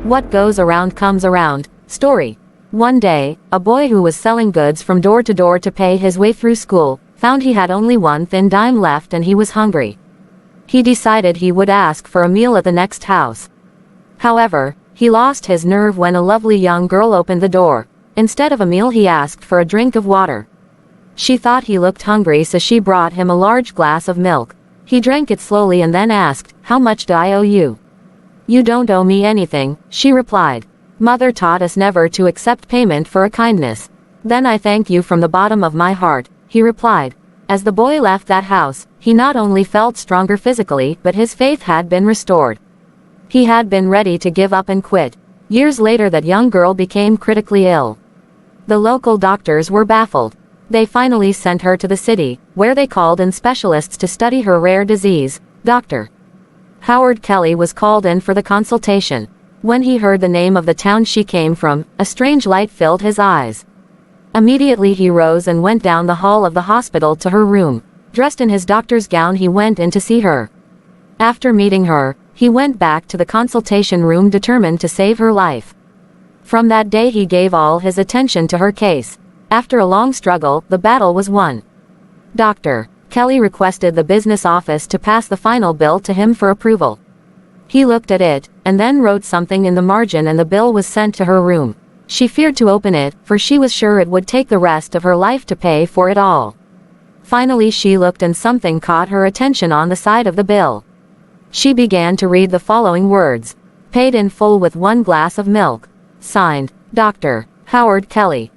What goes around comes around. Story. One day, a boy who was selling goods from door to door to pay his way through school, found he had only one thin dime left and he was hungry. He decided he would ask for a meal at the next house. However, he lost his nerve when a lovely young girl opened the door. Instead of a meal he asked for a drink of water. She thought he looked hungry, so she brought him a large glass of milk. He drank it slowly and then asked, "How much do I owe you?" "You don't owe me anything," she replied. "Mother taught us never to accept payment for a kindness." "Then I thank you from the bottom of my heart," he replied. As the boy left that house, he not only felt stronger physically, but his faith had been restored. He had been ready to give up and quit. Years later, that young girl became critically ill. The local doctors were baffled. They finally sent her to the city, where they called in specialists to study her rare disease. Dr. Howard Kelly was called in for the consultation. When he heard the name of the town she came from, a strange light filled his eyes. Immediately he rose and went down the hall of the hospital to her room. Dressed in his doctor's gown, he went in to see her. After meeting her, he went back to the consultation room determined to save her life. From that day he gave all his attention to her case. After a long struggle, the battle was won. Dr. Kelly requested the business office to pass the final bill to him for approval. He looked at it, and then wrote something in the margin, and the bill was sent to her room. She feared to open it, for she was sure it would take the rest of her life to pay for it all. Finally she looked, and something caught her attention on the side of the bill. She began to read the following words: "Paid in full with 1 glass of milk. Signed, Dr. Howard Kelly."